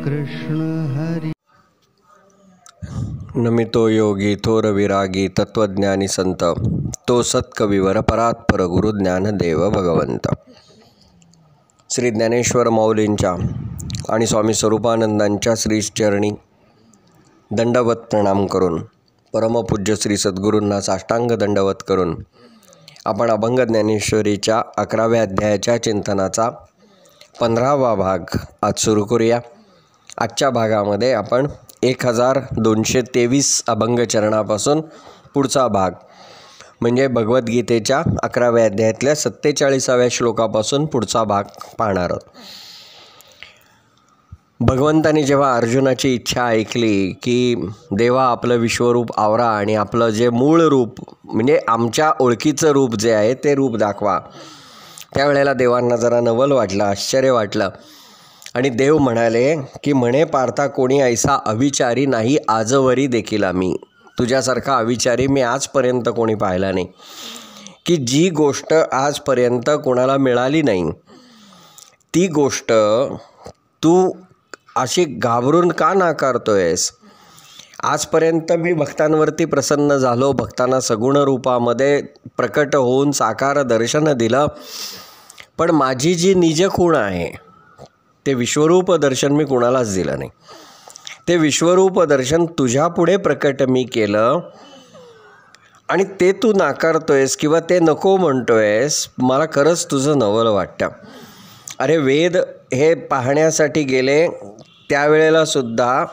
कृष्ण हरी। नमितो योगी थोर विरागी तत्वज्ञानी संत, तो सत्कविवर परात्पर गुरु ज्ञानदेव भगवंत। श्री ज्ञानेश्वर माऊलींच्या आणि स्वामी स्वरूपानंदांच्या श्रीचरणी दंडवत प्रणाम करून, परमपूज्य श्री सद्गुरूंना साष्टांग दंडवत करून आपण अभंग ज्ञानेश्वरीच्या 11व्या अध्यायाच्या चिंतनाचा 15वा भाग आज सुरू करूया। आजच्या भागामध्ये आपण 1223 अभंग चरणापासून पुढचा भाग म्हणजे भगवद्गीतेच्या 11व्या अध्यायातल्या 47व्या श्लोकापासून पुढचा भाग पाहणार आहोत। भगवंतानी जेव्हा अर्जुनाची इच्छा ऐकली की देवा आपलं विश्वरूप आवरा आणि आपलं जे मूळ रूप म्हणजे आमच्या ओळखीचं रूप जे आहे ते रूप दाखवा, त्यावेळेला देवांना जरा नवल वाटलं, आश्चर्य वाटलं आणि देव म्हणाले की म्हणे पार्था कोणी ऐसा अविचारी नाही आजवरी देखील आम्ही, तुझ्यासारखा अविचारी मी आजपर्यंत कोणी पाहिला नाही, की जी गोष्ट आजपर्यंत कोणाला मिळाली नाही ती गोष्ट तू अशी घाबरून का नाकारतोयस। आजपर्यंत मी भक्तांवरती प्रसन्न झालो, भक्तांना सगुण रूपामध्ये प्रकट होऊन साकार दर्शन दिलं, पण माझी जी निज खूण आहे ते विश्वरूप दर्शन मी कुणालाच दिलं नाही। ते विश्वरूप दर्शन तुझ्या पुढे प्रकट मी केलं आणि ते तू नाकारतोयस किंवा ते नको म्हणतोयस, मला खरंच तुझं नवल वाटतं। अरे वेद हे पाहण्यासाठी गेले त्यावेळेला सुद्धा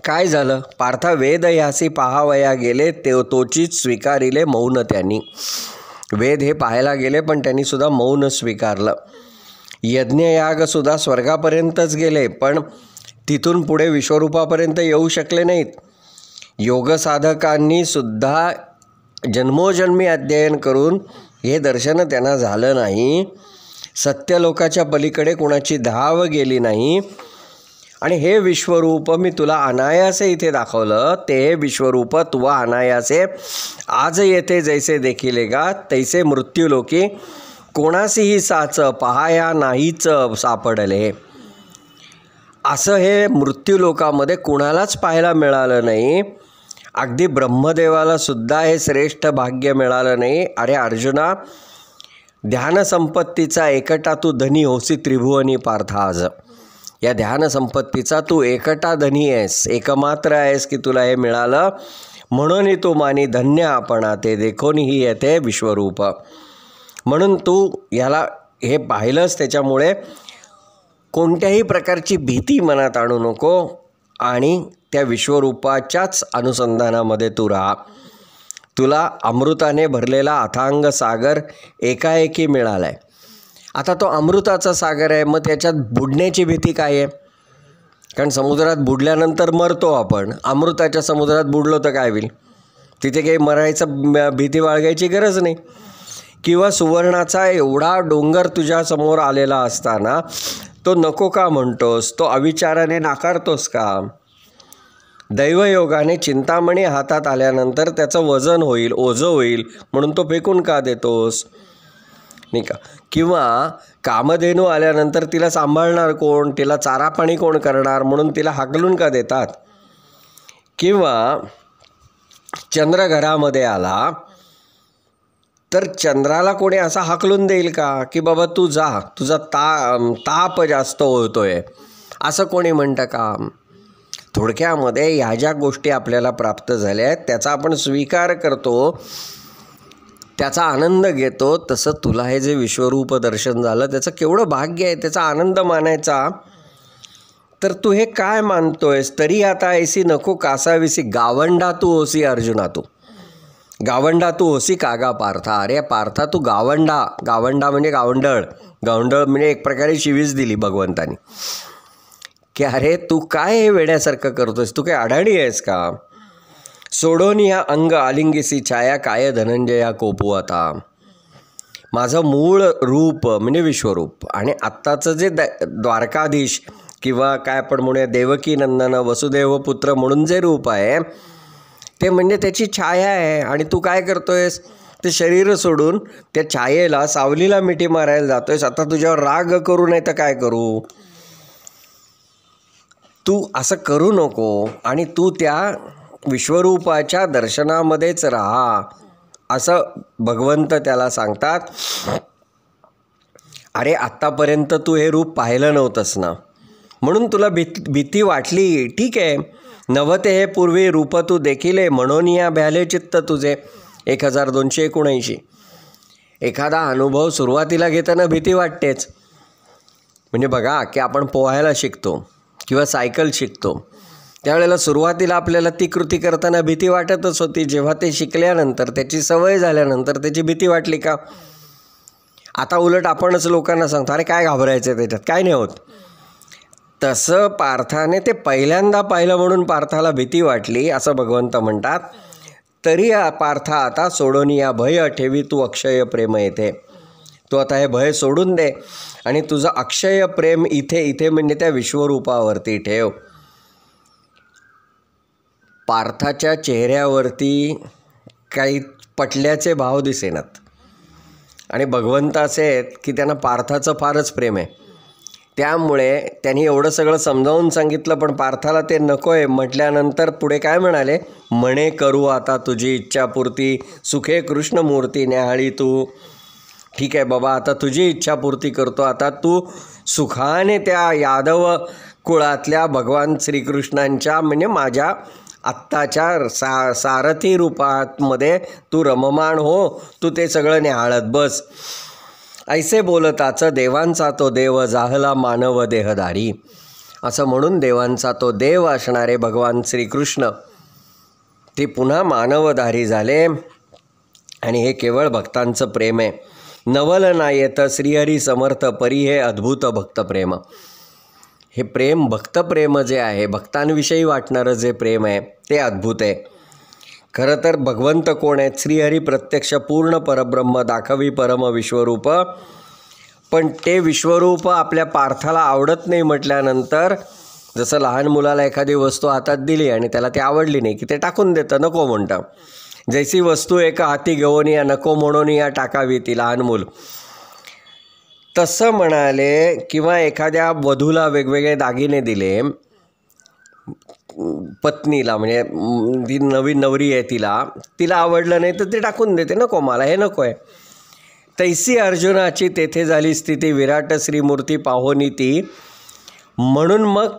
काय झालं, पार्था वेद ह्यासी पाहावया गेले ते तोचीच स्वीकारिले मौन त्यांनी। वेद हे पाहायला गेले पण त्यांनी सुद्धा मौन स्वीकारलं। यज्ञयागसुद्धा स्वर्गापर्यंतच गेले पण तिथून पुढे विश्वरूपापर्यंत येऊ शकले नाहीत। योगसाधकांनी सुद्धा जन्मोजन्मी अध्ययन करून हे दर्शन त्यांना झालं नाही। सत्यलोकाच्या पलीकडे कुणाची धाव गेली नाही आणि हे विश्वरूप मी तुला अनायासे इथे दाखवलं, ते हे विश्वरूप तुवा अनायासे आज येथे जैसे देखिलेगा तैसे मृत्यूलोकी कोणासीही साच पहाया नाहीच सापडले। असं हे मृत्यूलोकामध्ये कुणालाच पाहायला मिळालं नाही, अगदी ब्रह्मदेवाला सुद्धा हे श्रेष्ठ भाग्य मिळालं नाही। अरे अर्जुना, ध्यानसंपत्तीचा एकटा तू धनी होसी त्रिभुवनी पार्थ आज, या ध्यानसंपत्तीचा तू एकटा धनी आहेस, एकमात्र आहेस की तुला हे मिळालं, म्हणून तू मानी धन्य आपणा ते देखोनीही येते विश्वरूप। म्हणून तू याला हे पाहिलंस, त्याच्यामुळे कोणत्याही प्रकारची भीती मनात आणू नको आणि त्या विश्वरूपाच्याच अनुसंधानामध्ये तू राहा। तुला अमृताने भरलेला अथांग सागर एकाएकी मिळाला आहे। आता तो अमृताचा सागर आहे, मग त्याच्यात बुडण्याची भीती काय आहे? कारण समुद्रात बुडल्यानंतर मरतो आपण, अमृताच्या समुद्रात बुडलो तर काय होईल? तिथे काही मरायचं भीती बाळगायची गरज नाही। किंवा सुवर्णाचा एवढा डोंगर तुझ्या समोर आलेला असताना तो नको का म्हणतोस, तो अविचाराने नाकारतोस का? दैवयोगाने चिंतामणी हातात आल्यानंतर त्याचं वजन होईल, ओझं होईल म्हणून तो फेकून का देतोस, नाही का? किंवा कामधेनू आल्यानंतर तिला सांभाळणार कोण, तिला चारा पाणी कोण करणार म्हणून तिला हाकलून का देतात? किंवा चंद्र घरामध्ये आला तर चंद्राला कोणी असा हाकलून देईल का की बाबा तू जा, तुझा ताप जास्त होतोय, असं कोणी म्हणतं का? थोडक्यामध्ये ह्या ज्या गोष्टी आपल्याला प्राप्त झाल्या आहेत त्याचा आपण स्वीकार करतो, त्याचा आनंद घेतो। तसं तुला हे जे विश्वरूप दर्शन झालं त्याचं केवढं भाग्य आहे, त्याचा आनंद मानायचा। तर तू हे काय मानतोयस? तरी आता ऐसी नको कासाविसी गावंडा तू होसी अर्जुना, तू गावंडा तू होसी कागा पार्था। अरे पार्था तू गावंडा, गावंडा म्हणजे गावंडळ, गावंडळ म्हणजे एक प्रकारे शिवीच दिली भगवंतानी की अरे तू काय हे वेड्यासारखं करतोयस, तू काय अडाणी आहेस का? सोडून या अंग आलिंगीसी छाया काय धनंजया कोपू आता। माझं मूळ रूप म्हणजे विश्वरूप आणि आत्ताचं जे द्वारकाधीश किंवा काय आपण म्हणूया देवकी नंदन वसुदेव पुत्र म्हणून जे रूप आहे ते म्हणजे त्याची छाया आहे। आणि तू काय करतोयस, ते शरीर सोडून त्या छायेला सावलीला मिठी मारायला जातोयस। आता तुझ्यावर राग करू नाही तर काय करू? तू असं करू नको आणि तू त्या विश्वरूपाच्या दर्शनामध्येच राहा, असं भगवंत त्याला सांगतात. अरे आत्तापर्यंत तू हे रूप पाहिलं नव्हतंस ना, म्हणून तुला भीती वाटली. ठीक आहे, नवते हे पूर्वी रूप तू देखिले, म्हणून या भ्याले चित्त तुझे. 1279. एखादा अनुभव सुरुवातीला घेताना भीती वाटतेच. म्हणजे बघा की आपण पोहायला शिकतो किंवा सायकल शिकतो, त्यावेळेला सुरुवातीला आपल्याला ती कृती करताना भीती वाटतच होती. जेव्हा ते शिकल्यानंतर, त्याची सवय झाल्यानंतर त्याची भीती वाटली का? आता उलट आपणच लोकांना सांगतो, अरे काय घाबरायचं, त्याच्यात काय नाही होत. तसं पार्थाने ते पहिल्यांदा पाहिलं म्हणून पार्थाला भीती वाटली, असं भगवंत म्हणतात. तरी पार्था आता सोडून या भय ठेवी तू अक्षय प्रेम येथे. तू आता हे भय सोडून दे आणि तुझं अक्षय प्रेम इथे म्हणजे त्या विश्वरूपावरती ठेव. पार्थाच्या चेहऱ्यावरती काही पटल्याचे भाव दिसेनात आणि भगवंत असे आहेत की त्यांना पार्थाचं फारच प्रेम आहे. त्यामुळे त्यांनी एवढं सगळं समजावून सांगितलं, पण पार्थाला ते नको आहे म्हटल्यानंतर पुढे काय म्हणाले, म्हणे करू आता तुझी इच्छापूर्ती, सुखे कृष्णमूर्ती न्याहाळी तू. ठीक आहे बाबा, आता तुझी इच्छापूर्ती करतो. आता तू सुखाने त्या यादव कुळातल्या भगवान श्रीकृष्णांच्या म्हणजे माझ्या आत्ताच्या सारथी रूपामध्ये तू रममाण हो, तू ते सगळं निहाळत बस. ऐसे बोलताच देवांचा तो देव जाहला मानव देहधारी. असं म्हणून देवांचा तो देव असणारे भगवान श्रीकृष्ण ते पुन्हा मानवधारी झाले. आणि हे केवळ भक्तांचं प्रेम आहे. नवल नायेत श्रीहरी समर्थ परी हे अद्भुत भक्तप्रेम. हे प्रेम भक्तप्रेम जे आहे, भक्तांविषयी वाटणारं जे प्रेम आहे ते अद्भुत आहे. खरं तर भगवंत कोण आहेत? श्रीहरी प्रत्यक्ष पूर्ण परब्रह्म, दाखवी परम विश्वरूप. पण ते विश्वरूप आपल्या पार्थाला आवडत नाही म्हटल्यानंतर, जसं लहान मुलाला एखादी वस्तू हातात दिली आणि त्याला ती आवडली नाही की ते टाकून देतं, नको म्हणतं. जैसी वस्तू एका हाती घेऊन या नको म्हणून या टाकावी ती लहान मूल, तसं म्हणाले. किंवा एखाद्या वधूला वेगवेगळे दागिने दिले, पत्नीला म्हणजे ती नवीन नवरी आहे तिला आवडलं नाही तर ते टाकून देते, नको मला हे नको आहे. तैसी अर्जुनाची तेथे झाली स्थिती, विराट श्रीमूर्ती पाहोनी ती. म्हणून मग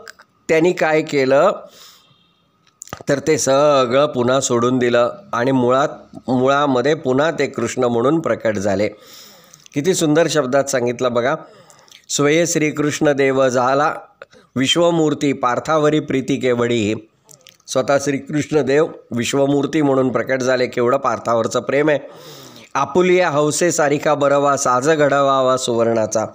त्यांनी काय केलं तर ते सगळं पुन्हा सोडून दिलं आणि मुळामध्ये पुन्हा ते कृष्ण म्हणून प्रकट झाले. किती सुंदर शब्दात सांगितलं बघा. स्वये श्रीकृष्ण देव झाला विश्वमूर्ती, पार्थावरी प्रीती केवढी. स्वतः श्रीकृष्ण देव विश्वमूर्ती म्हणून प्रकट झाले. केवढं पार्थावरचं प्रेम आहे. आपुलिया हौसे सारिका बरवा, साज घडवावा सुवर्णाचा.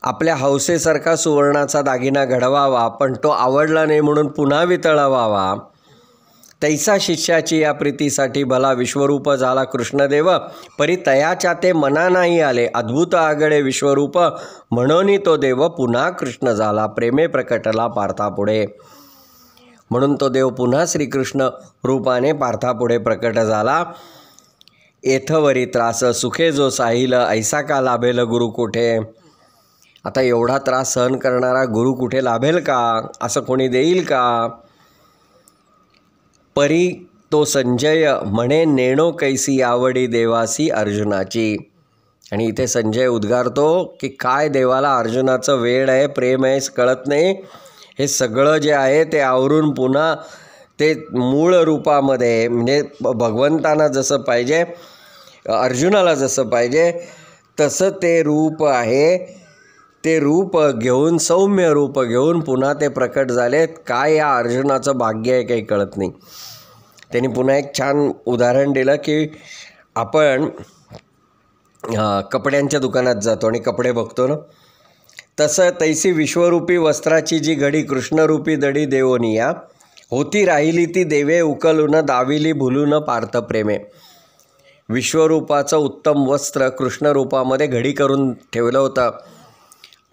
आपल्या हौसेसारखा सुवर्णाचा दागिना घडवावा, पण तो आवडला नाही म्हणून पुन्हा वितळवावा. तैसा शिष्याची या प्रीतीसाठी भला विश्वरूप झाला कृष्णदेव, परी तयाच्या ते मना नाही आले. अद्भुत आगळे विश्वरूप, म्हणून तो देव पुन्हा कृष्ण झाला. प्रेमे प्रकटला पार्थापुढे. म्हणून तो देव पुन्हा श्रीकृष्ण रूपाने पार्थापुढे प्रकट झाला. येथवरी त्रास सुखे जो साहिल, ऐसा का लाभेल गुरु कुठे. आता एवढा त्रास सहन करणारा गुरु कुठे लाभेल का, असं कोणी देईल का. परी तो संजय म्हणे नेणो कैसी आवडी देवासी अर्जुनाची. आणि इथे संजय उद्गारतो की काय देवाला अर्जुनाचं वेळ आहे, प्रेम आहे, कळत नाही. हे सगळं जे आहे ते आवरून पुन्हा ते मूळ रूपामध्ये म्हणजे भगवंतांना जसं पाहिजे, अर्जुनाला जसं पाहिजे तसं ते रूप आहे. ते रूप घेऊन, सौम्य रूप घेऊन पुन्हा ते प्रकट झालेत. काय या अर्जुनाचं भाग्य आहे काही कळत नाही. त्यांनी पुन्हा एक छान उदाहरण दिलं की आपण कपड्यांच्या दुकानात जातो आणि कपडे बघतो ना, तसं तैसी विश्वरूपी वस्त्राची जी घडी कृष्णरूपी दडी देवोनिया, होती राहिली ती देवे उकलून, दाविली भुलून पार्थ प्रेमे. विश्वरूपाचं उत्तम वस्त्र कृष्णरूपामध्ये घडी करून ठेवलं होतं.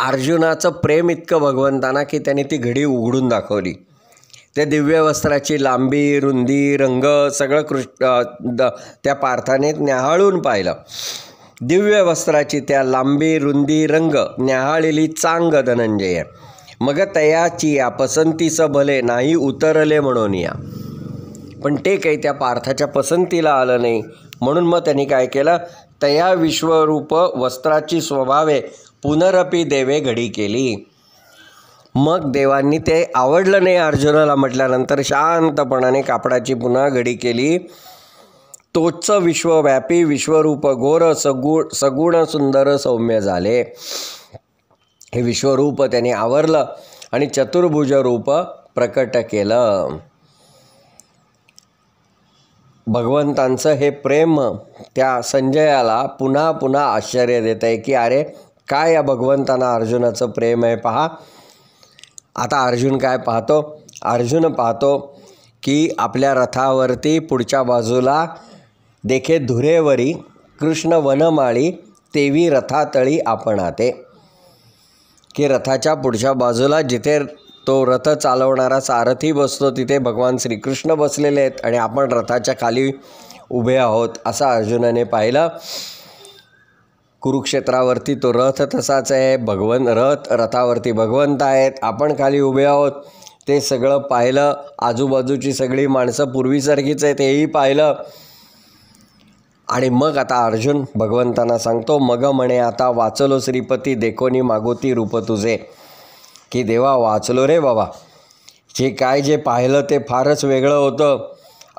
अर्जुनाचं प्रेम इतकं भगवंतांना की त्याने ती घडी उघडून दाखवली. त्या दिव्य वस्त्राची लांबी, रुंदी, रंग सगळं त्या पार्थाने न्याहाळून पाहिलं. दिव्य वस्त्राची त्या लांबी, रुंदी, रंग न्याहाळलेली चांग धनंजय. मग तयाची या पसंतीस भले नाही उतरले म्हणून या. पण ते काही त्या पार्थाच्या पसंतीला आलं नाही, म्हणून मग त्यांनी काय केलं, तया विश्वरूप वस्त्राची स्वभावे पुनरपी देवे घडी केली. मग देवांनी ते आवडलं नाही अर्जुनाला म्हटल्यानंतर शांतपणाने कापडाची पुन्हा घडी केली. तोच विश्वव्यापी विश्वरूप घोर सगुण सुंदर सौम्य झाले. हे विश्वरूप त्याने आवरलं आणि चतुर्भुज रूप प्रकट केलं. भगवंतांचं हे प्रेम त्या संजयाला पुन्हा पुन्हा आश्चर्य देत आहे की अरे काय या भगवंतांना अर्जुनाचं प्रेम आहे पहा. आता अर्जुन काय पाहतो, अर्जुन पाहतो की आपल्या रथावरती पुढच्या बाजूला देखे धुरेवरी कृष्ण वनमाळी तेवी रथातळी आपण आते. की रथाच्या पुढच्या बाजूला जिथे तो रथ चालवणारा सारथी बसतो तिथे भगवान श्रीकृष्ण बसलेले आहेत आणि आपण रथाच्या खाली उभे आहोत असं अर्जुनाने पाहिलं. कुरुक्षेत्रावरती तो रथ तसाच आहे, रथावरती भगवंत आहेत, आपण खाली उभे आहोत, ते सगळं पाहिलं. आजूबाजूची सगळी माणसं पूर्वीसारखीच आहे तेही पाहिलं. आणि मग आता अर्जुन भगवंतांना सांगतो, मग म्हणे आता वाचलो श्रीपती देखोनी मागोती रूप तुझे. की देवा वाचलो रे बाबा, जे पाहिलं ते फारच वेगळं होतं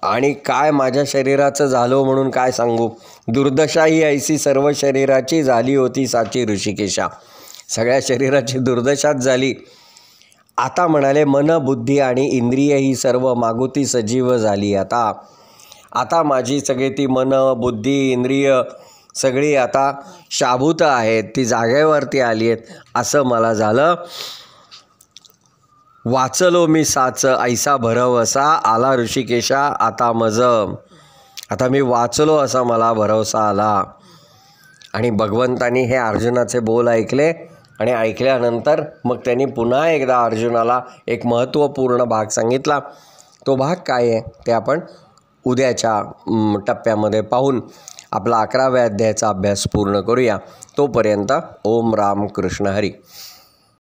आणि काय माझ्या शरीराचं झालं म्हणून काय सांगू. दुर्दशा ही ऐसी सर्व शरीराची झाली होती साची ऋषिकेशा. सगळ्या शरीराची दुर्दशाच झाली. आता म्हणाले मन बुद्धी आणि इंद्रिय ही सर्व मागोती सजीव झाली. आता माझी सगळी ती मन बुद्धी इंद्रिय सगळी आता शाबूत आहेत, ती जागेवरती आली आहेत असं मला झालं. वाचलो मी साच ऐसा भरवसा आला ऋषिकेशा आता आता मी वाचलो असा मला भरवसा आला. आणि भगवंतांनी हे अर्जुनाचे बोल ऐकले आणि ऐकल्यानंतर मग त्यांनी पुन्हा एकदा अर्जुनाला एक महत्त्वपूर्ण भाग सांगितला. तो भाग काय आहे ते आपण उद्याच्या टप्प्यामध्ये पाहून आपला 11व्या अध्यायाचा अभ्यास पूर्ण करूया. तोपर्यंत ओम राम कृष्ण हरी.